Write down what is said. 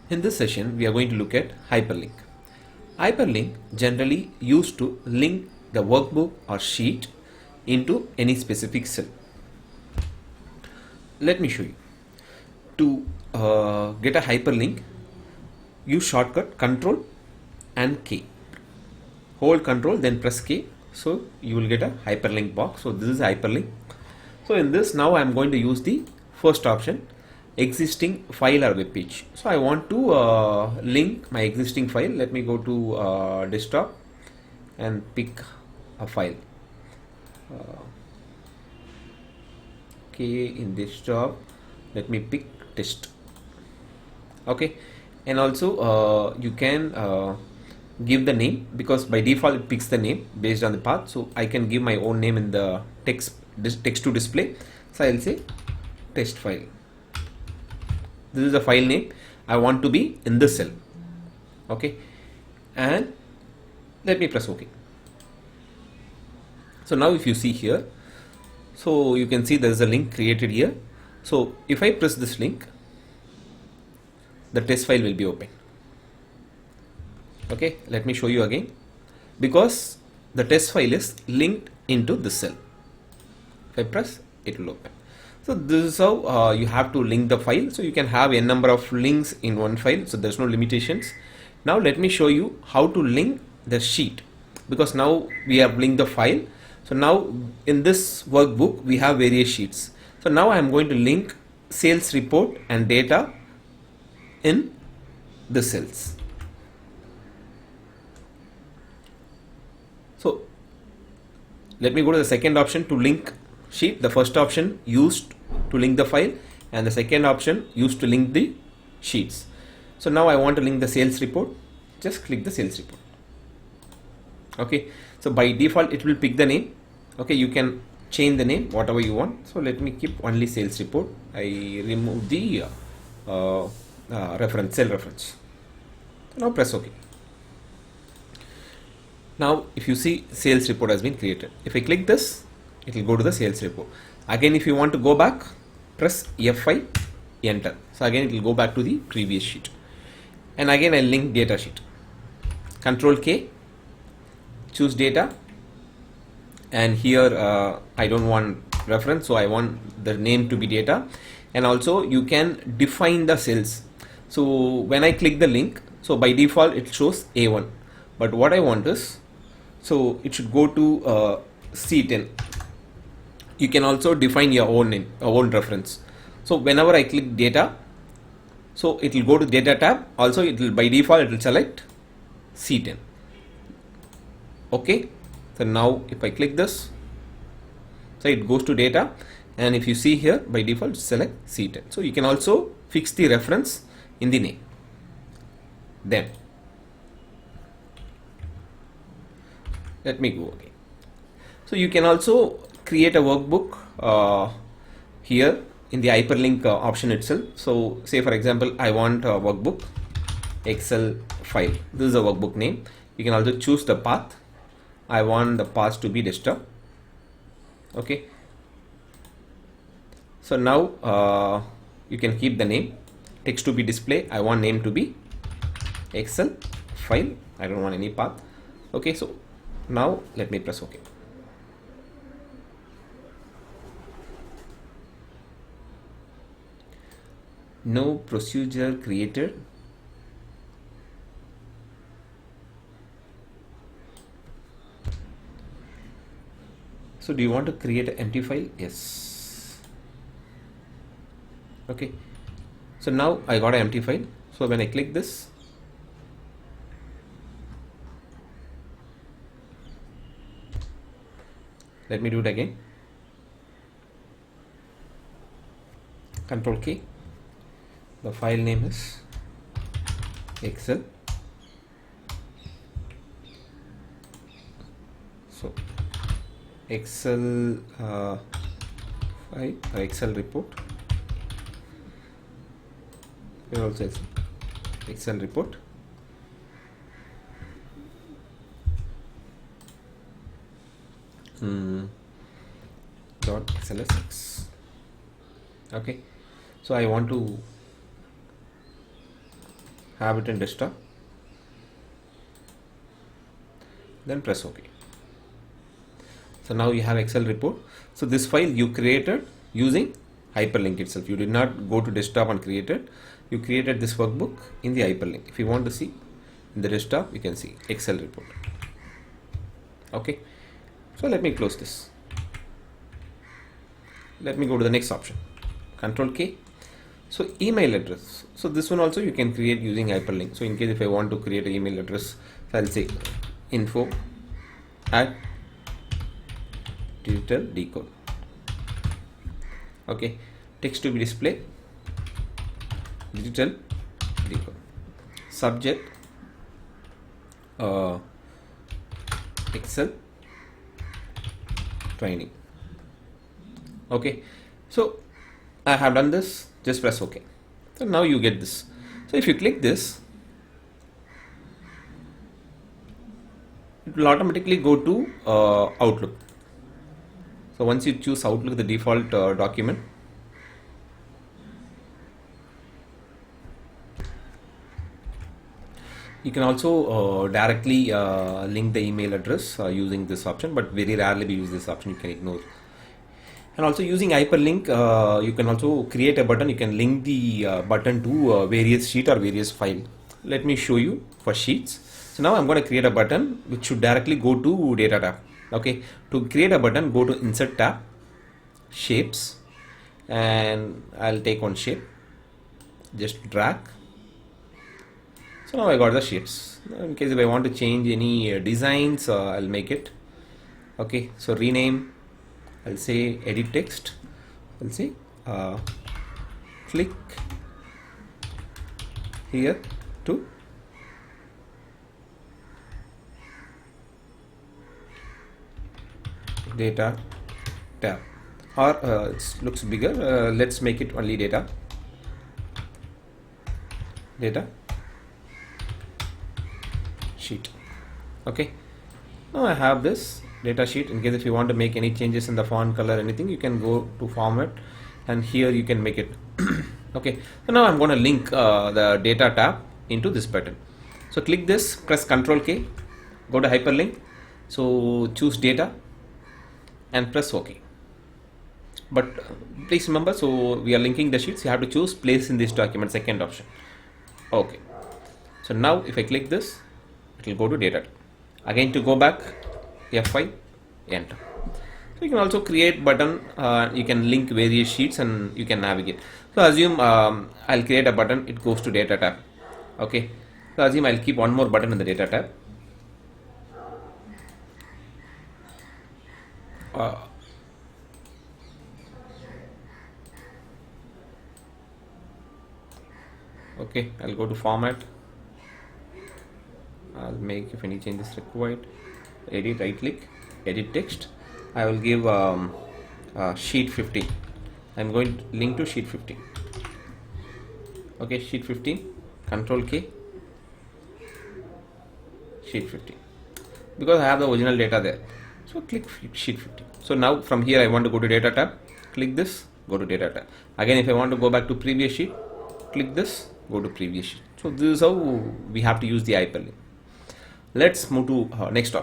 In this session, we are going to look at hyperlink. Hyperlink generally used to link the workbook or sheet into any specific cell. Let me show you. To get a hyperlink, use shortcut Control and K. Hold Control, then press K. So you will get a hyperlink box. So this is hyperlink. So in this, now I am going to use the first option, existing file or web page. So I want to link my existing file. Let me go to desktop and pick a file. Okay, in desktop, let me pick test. Okay, and also you can give the name, because by default it picks the name based on the path. So I can give my own name in the text to display. So I'll say test file. This is the file name. I want to be in this cell. Okay, and let me press OK. So now if you see here, so you can see there is a link created here. So if I press this link, the test file will be open. Okay, let me show you again, because the test file is linked into this cell. If I press, it will open. So this is how you have to link the file. So you can have a number of links in one file, so there's no limitations. Now let me show you how to link the sheet, because now we have linked the file. So now in this workbook we have various sheets. So now I am going to link sales report and data in the cells. So let me go to the second option to link sheet. The first option used to link the file, and the second option used to link the sheets. So now I want to link the sales report. Just click the sales report. Okay, so by default it will pick the name. Okay, you can change the name whatever you want. So let me keep only sales report. I remove the reference, cell reference. Now press OK. Now if you see, sales report has been created. If I click this, it will go to the sales report. Again, if you want to go back, press F5, enter. So again it will go back to the previous sheet. And again I'll link data sheet. Control K, choose data, and here I don't want reference, so I want the name to be data. And also you can define the cells. So when I click the link, so by default it shows A1, but what I want is, so it should go to C10. You can also define your own name, own reference. So whenever I click data, so it will go to data tab. Also it will, by default it will select C10. Okay, so now if I click this, so it goes to data, and if you see here, by default select C10. So you can also fix the reference in the name. Then let me go again. So you can also create a workbook here in the hyperlink option itself. So say for example, I want a workbook Excel file. This is a workbook name. You can also choose the path. I want the path to be desktop. Okay, so now you can keep the name, text to be display. I want name to be Excel file. I don't want any path. Okay, so now let me press OK. No procedure created. So do you want to create an empty file? Yes. Okay, so now I got an empty file. So when I click this, let me do it again. Control K. The file name is Excel. So Excel file or Excel report. Here also Excel report. Dot XLSX. Okay, so I want to have it in desktop, then press OK. So now you have Excel report. So this file you created using hyperlink itself. You did not go to desktop and create it. You created this workbook in the hyperlink. If you want to see in the desktop, you can see Excel report. Okay. So let me close this. Let me go to the next option. Control K. So email address. So this one also you can create using hyperlink. So in case if I want to create an email address, so I'll say info@digital decode. Okay. Text to be displayed, digital decode. Subject Excel training. Okay, so I have done this. Just press OK. So now you get this. So if you click this, it will automatically go to Outlook. So once you choose Outlook, the default document, you can also directly link the email address using this option, but very rarely we use this option. You can ignore. And also using hyperlink, you can also create a button. You can link the button to various sheet or various file. Let me show you for sheets. So now I'm going to create a button which should directly go to data tab. Okay, to create a button, go to insert tab, shapes, and I'll take one shape, just drag. So now I got the shapes. In case if I want to change any designs, I'll make it. Okay, so rename, I'll say edit text, I'll say click here to data tab, or it looks bigger, let's make it only data sheet. Okay, now I have this data sheet. In case if you want to make any changes in the font color, anything, you can go to format and here you can make it. Okay, so now I'm going to link the data tab into this button. So click this, press Ctrl K, go to hyperlink, so choose data and press OK. But please remember, so we are linking the sheets, you have to choose place in this document, second option. Okay, so now if I click this, it will go to data. Again, to go back, F5, enter. So you can also create button, you can link various sheets and you can navigate. So assume I'll create a button, it goes to data tab. Okay, so assume I'll keep one more button in the data tab. Okay, I'll go to format, I'll make if any changes required, edit, right click, edit text. I will give sheet 15. I'm going to link to sheet 15. Okay, sheet 15, Control K, sheet 15, because I have the original data there. So click sheet 15. So now from here I want to go to data tab, click this, go to data tab. Again, if I want to go back to previous sheet, click this, go to previous sheet. So this is how we have to use the hyperlink. Let's move to next topic.